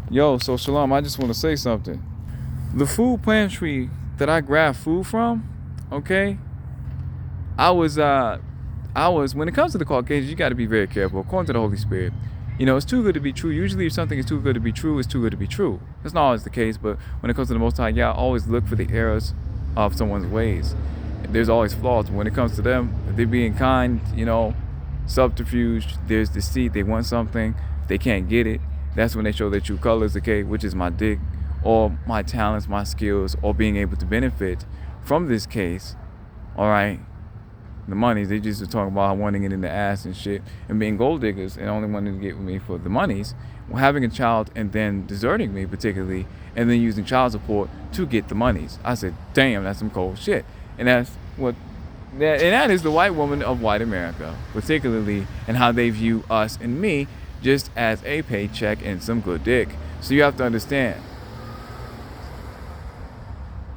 Yo, so Shalom, I just want to say something. The food pantry that I grabbed food from, okay, I was when it comes to the Caucasians, you got to be very careful. According to the Holy Spirit, it's too good to be true. Usually, if something is too good to be true, it's too good to be true. That's not always the case, but when it comes to the Most High, yeah, always look for the errors of someone's ways. There's always flaws. When it comes to them, if they're being kind, subterfuge, there's deceit. They want something, they can't get it. That's when they show their true colors, okay, which is my dick, or my talents, my skills, or being able to benefit from this case, all right? The monies, they just were talking about wanting it in the ass and shit, and being gold diggers and only wanting to get with me for the monies, having a child and then deserting me particularly, and then using child support to get the monies. I said, damn, that's some cold shit. And that is the white woman of white America, particularly, and how they view us and me just as a paycheck and some good dick. So you have to understand.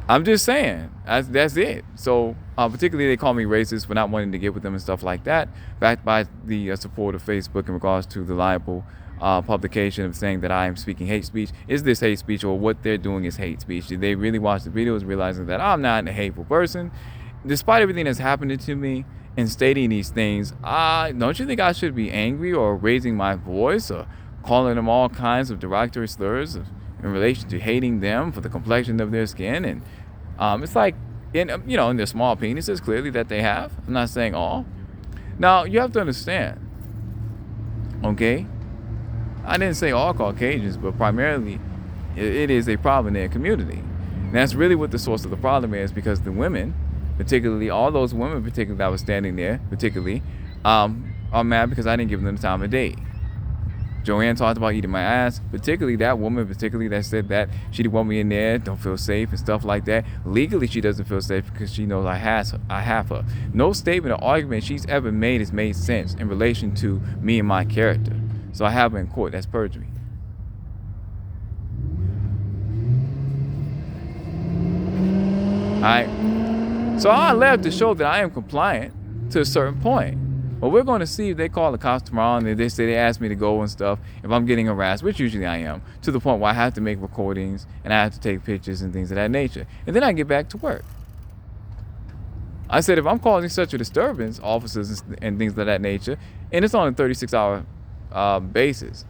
I'm just saying, that's it. So particularly they call me racist for not wanting to get with them and stuff like that, backed by the support of Facebook in regards to the liable publication of saying that I am speaking hate speech. Is this hate speech, or what they're doing is hate speech? Did they really watch the videos realizing that I'm not a hateful person? Despite everything that's happening to me and stating these things, don't you think I should be angry or raising my voice or calling them all kinds of derogatory slurs in relation to hating them for the complexion of their skin? And it's like, in their small penises, clearly, that they have. I'm not saying all. Now, you have to understand, okay? I didn't say all Caucasians, but primarily it is a problem in their community. And that's really what the source of the problem is, because the women, particularly all those women particularly that were standing there, particularly, are mad because I didn't give them the time of day. Joanne talked about eating my ass, particularly that woman, that said that she didn't want me in there, don't feel safe and stuff like that. Legally, she doesn't feel safe because she knows I have her. No statement or argument she's ever made has made sense in relation to me and my character. So I have her in court. That's perjury. All right. So I left to show that I am compliant to a certain point. Well, we're going to see if they call the cops tomorrow and they ask me to go and stuff, if I'm getting harassed, which usually I am, to the point where I have to make recordings and I have to take pictures and things of that nature. And then I get back to work. I said, if I'm causing such a disturbance, officers and things of that nature, and it's on a 36-hour basis,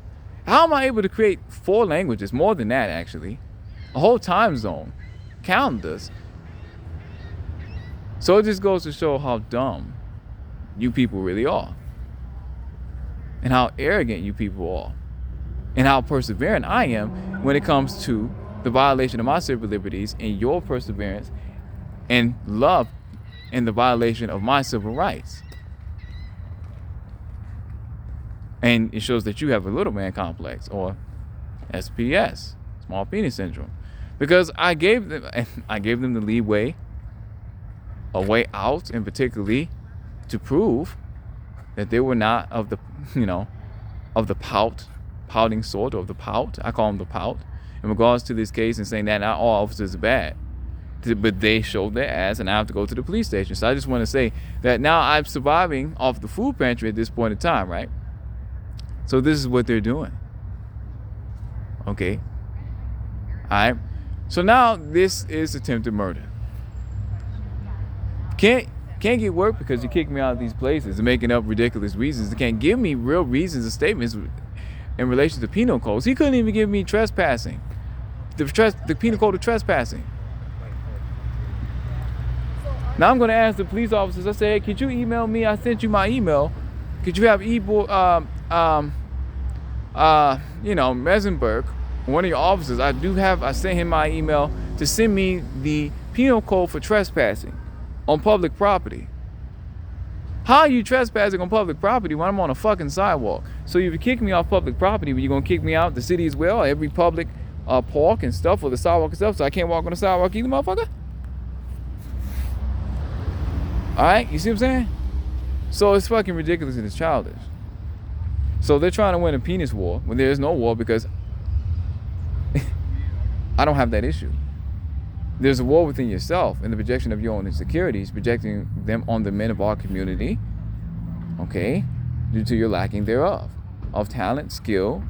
how am I able to create 4 languages, more than that actually, a whole time zone, calendars? So it just goes to show how dumb you people really are, and how arrogant you people are, and how perseverant I am when it comes to the violation of my civil liberties, and your perseverance and love in the violation of my civil rights. And it shows that you have a little man complex, or SPS, small penis syndrome, because I gave them the leeway, a way out, and particularly to prove that they were not of the, of the pouting sort, or of the pout. I call them the pout in regards to this case, and saying that not all officers are bad, but they showed their ass, and I have to go to the police station. So I just want to say that now I'm surviving off the food pantry at this point in time, right? So this is what they're doing. Okay. All right. So now this is attempted murder. Can't get work because you kicked me out of these places and making up ridiculous reasons. They can't give me real reasons and statements in relation to penal codes. He couldn't even give me trespassing, the penal code of trespassing. Now I'm going to ask the police officers. I say, hey, could you email me? I sent you my email. Could you have Mesenberg, one of your officers? I sent him my email to send me the penal code for trespassing on public property. How are you trespassing on public property when I'm on a fucking sidewalk? So if you kick me off public property, but you're gonna kick me out the city as well, every public park and stuff, or the sidewalk and stuff, so I can't walk on the sidewalk either, motherfucker? Alright, you see what I'm saying? So it's fucking ridiculous and it's childish. So they're trying to win a penis war when there is no war, because I don't have that issue. There's a war within yourself and the projection of your own insecurities, projecting them on the men of our community, okay, due to your lacking thereof, of talent, skill,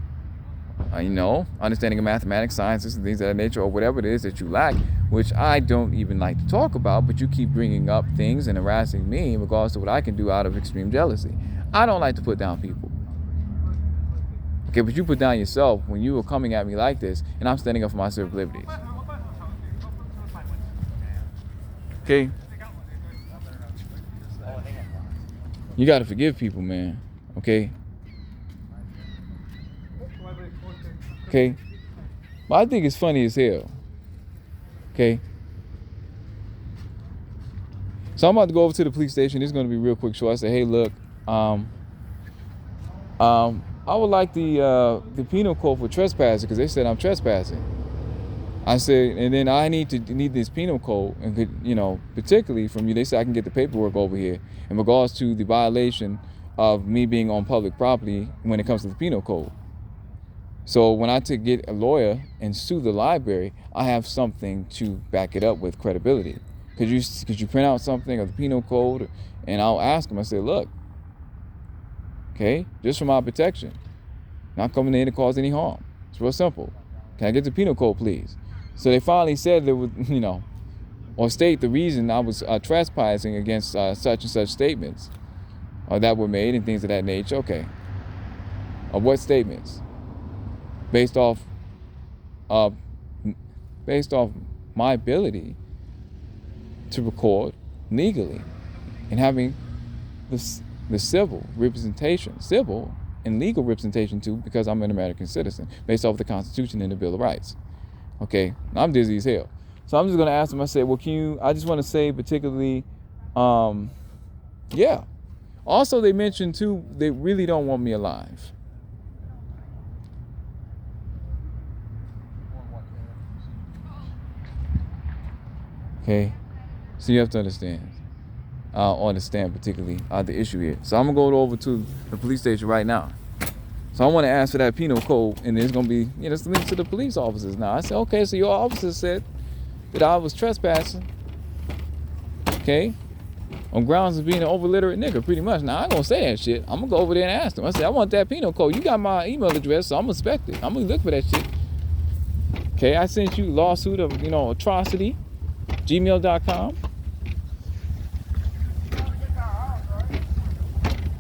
understanding of mathematics, sciences, and things of that nature, or whatever it is that you lack, which I don't even like to talk about, but you keep bringing up things and harassing me in regards to what I can do out of extreme jealousy. I don't like to put down people. Okay, but you put down yourself when you were coming at me like this, and I'm standing up for my civil liberties. Okay? You gotta forgive people, man. Okay? Okay? But I think it's funny as hell. Okay? So I'm about to go over to the police station. It's gonna be real quick. So I say, hey, look, I would like the penal code for trespassing because they said I'm trespassing. I said, and then I need this penal code, and particularly from you. They said I can get the paperwork over here in regards to the violation of me being on public property when it comes to the penal code. So when I get a lawyer and sue the library, I have something to back it up with credibility. Could you print out something of the penal code? And I'll ask them. I say, look, okay, just for my protection, not coming in to cause any harm. It's real simple. Can I get the penal code, please? So they finally said there would, or state the reason I was trespassing against such and such statements that were made and things of that nature. Okay. What statements? Based off my ability to record legally and having the civil and legal representation too, because I'm an American citizen based off the Constitution and the Bill of Rights. Okay, I'm dizzy as hell. So I'm just gonna ask them. I said, well, I just want to say particularly, yeah. Also, they mentioned too, they really don't want me alive. Okay, so you have to understand. Understand particularly the issue here. So I'm gonna go over to the police station right now. So I want to ask for that penal code, and there's gonna be, it's linked to the police officers now. I said, okay, so your officer said that I was trespassing, okay, on grounds of being an over-literate nigga, pretty much. Now I ain't gonna say that shit. I'm gonna go over there and ask them. I said, I want that penal code. You got my email address, so I'm gonna inspect it. I'm gonna look for that shit. Okay, I sent you lawsuit of atrocity, gmail.com.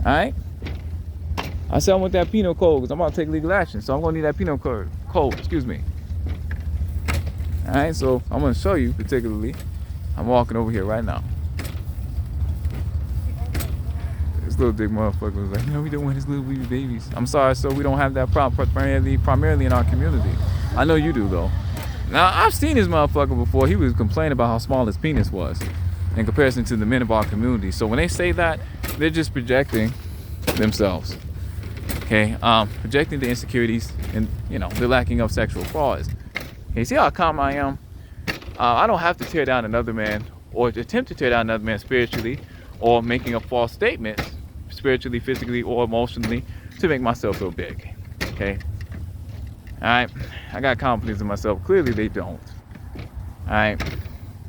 All right. I said I want that penal code because I'm about to take legal action. So I'm going to need that penal code. Excuse me. All right. So I'm going to show you particularly. I'm walking over here right now. This little dick motherfucker was like, no, we don't want his little baby babies. I'm sorry, so we don't have that problem primarily in our community. I know you do, though. Now, I've seen this motherfucker before. He was complaining about how small his penis was in comparison to the men of our community. So when they say that, they're just projecting themselves. Okay, projecting the insecurities and the lacking of sexual flaws. Okay, see how calm I am? I don't have to tear down another man or attempt to tear down another man spiritually or making a false statement spiritually, physically, or emotionally to make myself feel big. Okay, all right. I got confidence in myself. Clearly, they don't. All right.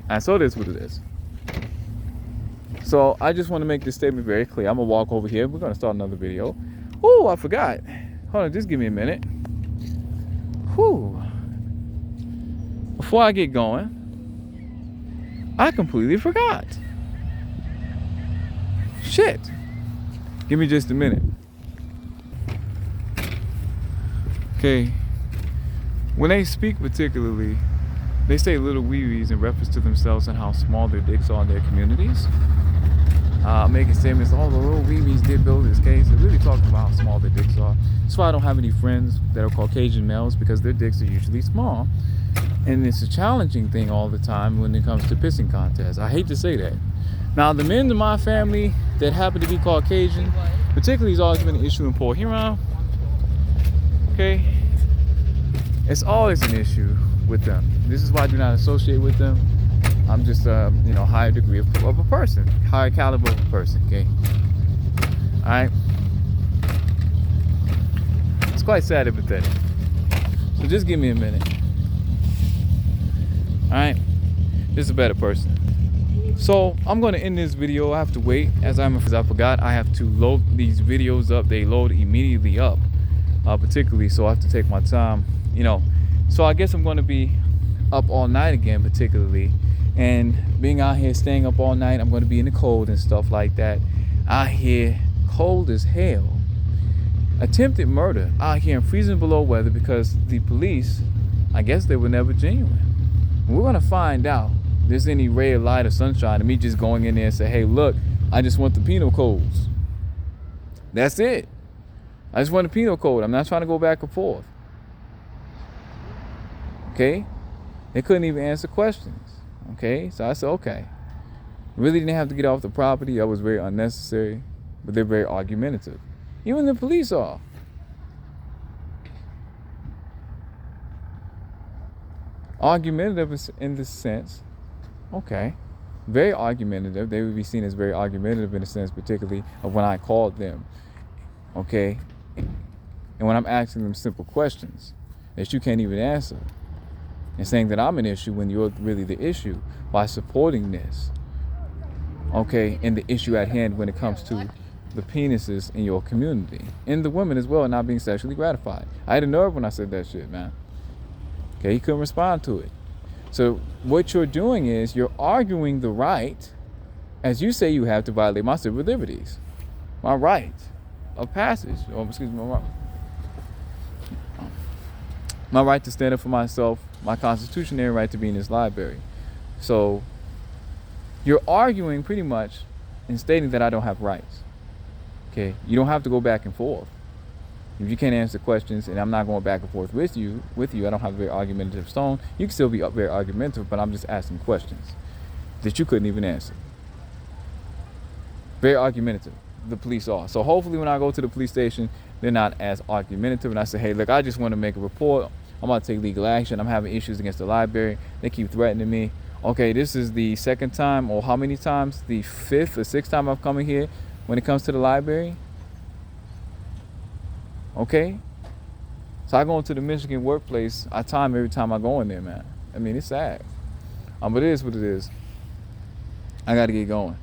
And so this is what it is. So I just want to make this statement very clear. I'm gonna walk over here. We're gonna start another video. Oh, I forgot. Hold on, just give me a minute. Whew. Before I get going, I completely forgot. Shit. Give me just a minute. Okay. When they speak particularly, they say little wee-wees in reference to themselves and how small their dicks are in their communities. Making statements, oh, the little wee-wees did build this case. They really talk about how small their dicks are. That's why I don't have any friends that are Caucasian males, because their dicks are usually small. And it's a challenging thing all the time when it comes to pissing contests. I hate to say that. Now, the men in my family that happen to be Caucasian, particularly, has always been an issue in Port Huron. Okay? It's always an issue with them. This is why I do not associate with them. I'm just higher degree of a person, higher caliber of a person, okay? All right? It's quite sad and pathetic. So just give me a minute. All right? Just a better person. So I'm going to end this video. I have to wait, as I forgot, I have to load these videos up. They load immediately up particularly. So I have to take my time, you know. So I guess I'm going to be up all night again, particularly. And being out here, staying up all night, I'm going to be in the cold and stuff like that. Out here, cold as hell. Attempted murder out here in freezing below weather because the police, I guess they were never genuine. We're going to find out if there's any ray of light or sunshine to me just going in there and say, hey, look, I just want the penal codes. That's it. I just want the penal code. I'm not trying to go back and forth. Okay? They couldn't even answer questions. Okay? So I said, okay. Really didn't have to get off the property. That was very unnecessary. But they're very argumentative. Even the police are. Argumentative in the sense, okay, very argumentative. They would be seen as very argumentative in the sense, particularly of when I called them, okay, and when I'm asking them simple questions that you can't even answer, and saying that I'm an issue when you're really the issue by supporting this, okay, and the issue at hand when it comes to the penises in your community and the women as well not being sexually gratified. I had a nerve when I said that shit, man. Okay, he couldn't respond to it. So what you're doing is you're arguing the right, as you say you have, to violate my civil liberties, my right of passage, or excuse me, my right to stand up for myself, my constitutionary right to be in this library. So you're arguing pretty much and stating that I don't have rights. Okay, you don't have to go back and forth. If you can't answer questions and I'm not going back and forth with you, I don't have a very argumentative tone. You can still be very argumentative, but I'm just asking questions that you couldn't even answer. Very argumentative, the police are. So hopefully when I go to the police station, they're not as argumentative and I say, hey, look, I just want to make a report. I'm about to take legal action. I'm having issues against the library. They keep threatening me. Okay, this is the second time, or how many times? The fifth or sixth time I've come in here when it comes to the library. Okay? So I go into the Michigan workplace, I time every time I go in there, man. I mean, it's sad. But it is what it is. I got to get going.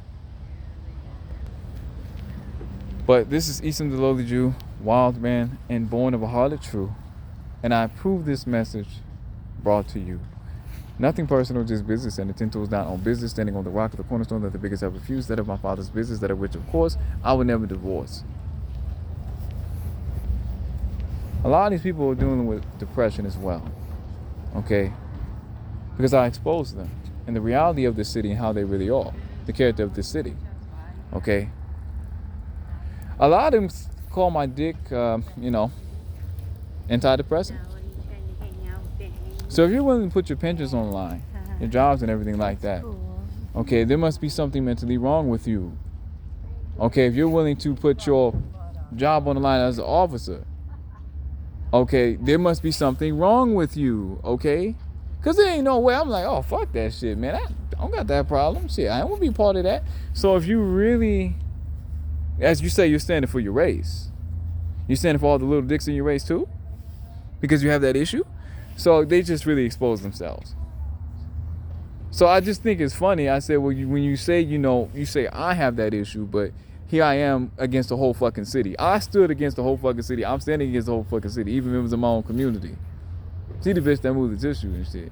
But this is Easton the Lowly Jew, wild man, and born of a harlot true. And I approve this message brought to you. Nothing personal, just business, and the 10 toes down on business, standing on the rock of the cornerstone that the biggest have refused, that of my father's business, that of which, of course, I would never divorce. A lot of these people are dealing with depression as well, okay? Because I expose them and the reality of this city and how they really are, the character of this city, okay? A lot of them call my dick, antidepressant. So if you're willing to put your pensions online, your jobs and everything like that, okay, there must be something mentally wrong with you. Okay, if you're willing to put your job on the line as an officer, okay, there must be something wrong with you, okay? Because there ain't no way I'm like, oh, fuck that shit, man. I don't got that problem. Shit, I don't want to be part of that. So if you really, as you say, you're standing for your race, you're standing for all the little dicks in your race too? Because you have that issue? So they just really expose themselves. So I just think it's funny. I said, well, when you say, you say I have that issue, but here I am against the whole fucking city. I stood against the whole fucking city. I'm standing against the whole fucking city, even members of my own community. See the bitch that moved the tissue and shit.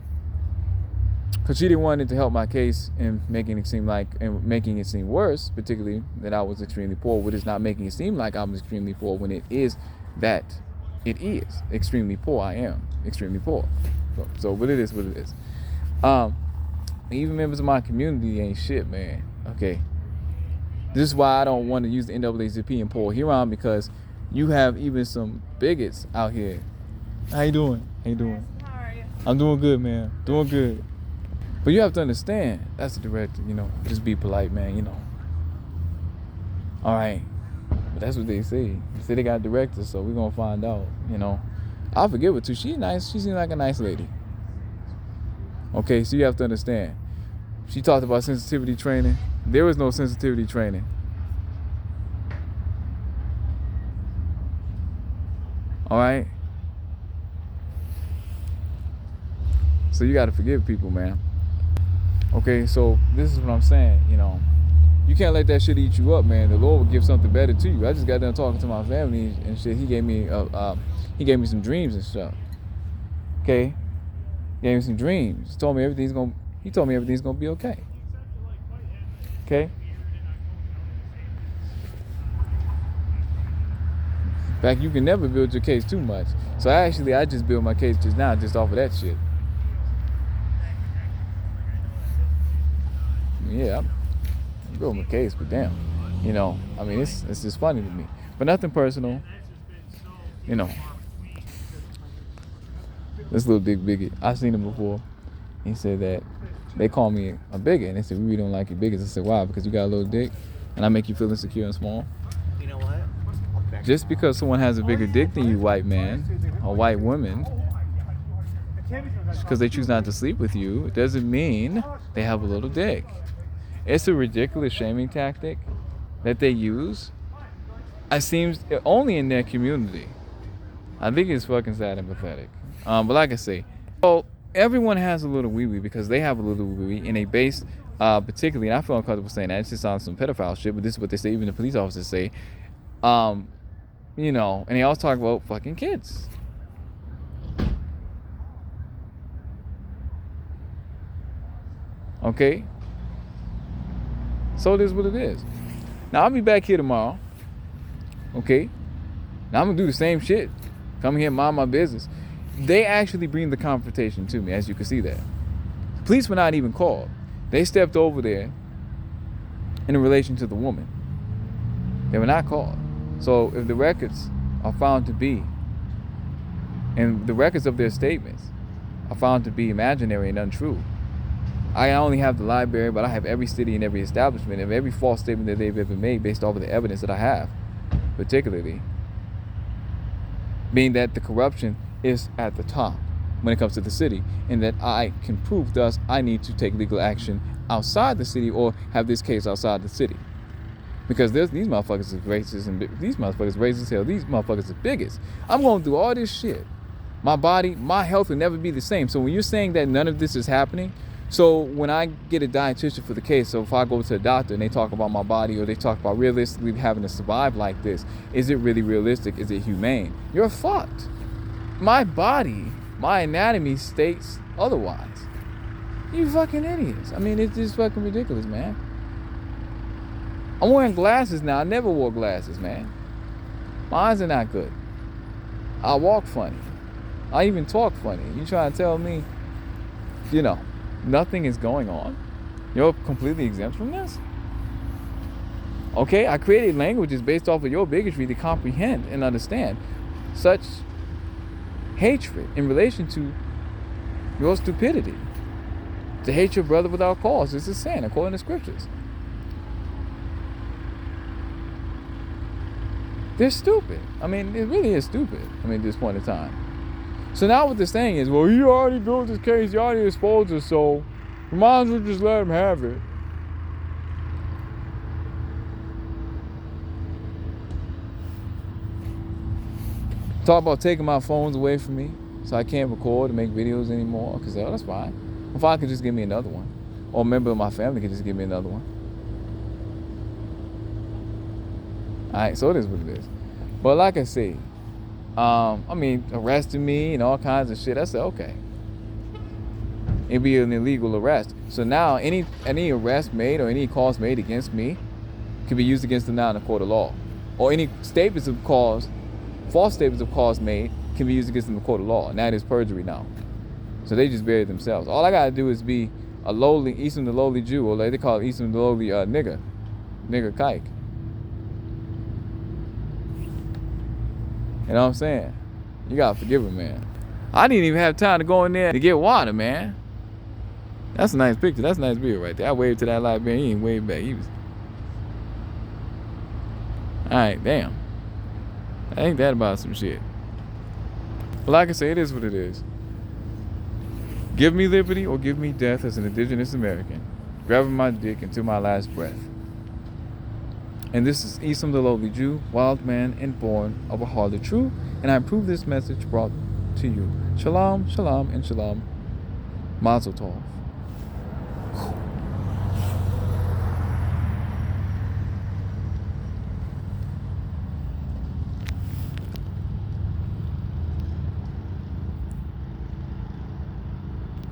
Because she didn't want it to help my case and making it seem worse, particularly that I was extremely poor, which is not making it seem like I'm extremely poor when it is that it is extremely poor. I am extremely poor. So but it is what it is. Even members of my community ain't shit, man. Okay. This is why I don't want to use the NAACP and Paul Huron, because you have even some bigots out here. How you doing? How you doing? How are you? I'm doing good, man. Doing good. But you have to understand, that's the director, just be polite, man, All right. But that's what they say. They say they got directors, so we're going to find out, I forget what too. She's nice. She seems like a nice lady. Okay, so you have to understand. She talked about sensitivity training. There was no sensitivity training. All right? So you got to forgive people, man. Okay, so this is what I'm saying, You can't let that shit eat you up, man. The Lord will give something better to you. I just got done talking to my family and shit. He gave me He gave me some dreams and stuff. Okay? Gave me some dreams. He told me everything's gonna be okay. Okay? In fact, you can never build your case too much. So I just built my case just now, just off of that shit. Yeah, I'm building my case, but damn, I mean, it's just funny to me. But nothing personal, This little dick bigot, I've seen him before. He said that they call me a bigot, and they said, we really don't like you bigots. I said, why? Because you got a little dick, and I make you feel insecure and small. You know what? Just because someone has a bigger dick than you, white man or white woman, because they choose not to sleep with you, it doesn't mean they have a little dick. It's a ridiculous shaming tactic that they use. It seems only in their community. I think it's fucking sad and pathetic. But like I say, everyone has a little wee-wee because they have a little wee-wee, and they base, particularly, and I feel uncomfortable saying that, it's just on some pedophile shit, but this is what they say, even the police officers say, and they always talk about fucking kids. Okay? So it is what it is. Now, I'll be back here tomorrow. Okay? Now, I'm going to do the same shit. Come here, mind my business. They actually bring the confrontation to me, as you can see that. Police were not even called. They stepped over there in relation to the woman. They were not called. So if the records are found to be, and the records of their statements are found to be imaginary and untrue, I only have the library, but I have every city and every establishment of every false statement that they've ever made based off of the evidence that I have, particularly being that the corruption is at the top when it comes to the city, and that I can prove, thus I need to take legal action outside the city or have this case outside the city. Because these motherfuckers are racist, and these motherfuckers racist as hell. These motherfuckers are bigots. I'm going through all this shit. My body, my health will never be the same. So when you're saying that none of this is happening, so when I get a dietitian for the case, so if I go to a doctor and they talk about my body, or they talk about realistically having to survive like this, is it really realistic? Is it humane? You're fucked. My body, my anatomy states otherwise. You fucking idiots. I mean, it's just fucking ridiculous, man. I'm wearing glasses now. I never wore glasses, man. My eyes are not good. I walk funny. I even talk funny. You trying to tell me, nothing is going on? You're completely exempt from this? Okay, I created languages based off of your bigotry to comprehend and understand such hatred in relation to your stupidity. To hate your brother without cause is a sin, according to scriptures. They're stupid. I mean, it really is stupid. At this point in time. So now what they're saying is, well, he already built his case, he already exposed us, so we might as well just let him have it. Talk about taking my phones away from me so I can't record and make videos anymore, because that's fine. If I could just give me another one, or a member of my family could just give me another one. Alright, so it is what it is. But like I say, arresting me and all kinds of shit, I said, okay. It'd be an illegal arrest. So now any arrest made or any calls made against me can be used against them now in a court of law. Or any statements of cause, false statements of cause made can be used against them in a court of law. And that is perjury now. So they just buried themselves. All I gotta do is be a lowly, Easton the lowly Jew, or like they call it Easton the lowly nigger kike. You know what I'm saying? You gotta forgive him, man. I didn't even have time to go in there to get water, man. That's a nice picture. That's a nice video right there. I waved to that librarian. He ain't waved back. He was... Alright, damn. Ain't that about some shit? But like I say, it is what it is. Give me liberty or give me death as an indigenous American. Grabbing my dick until my last breath. And this is Esam the lowly Jew, wild man and born of a heart of truth. And I approve this message brought to you. Shalom, shalom, and shalom. Mazel tov.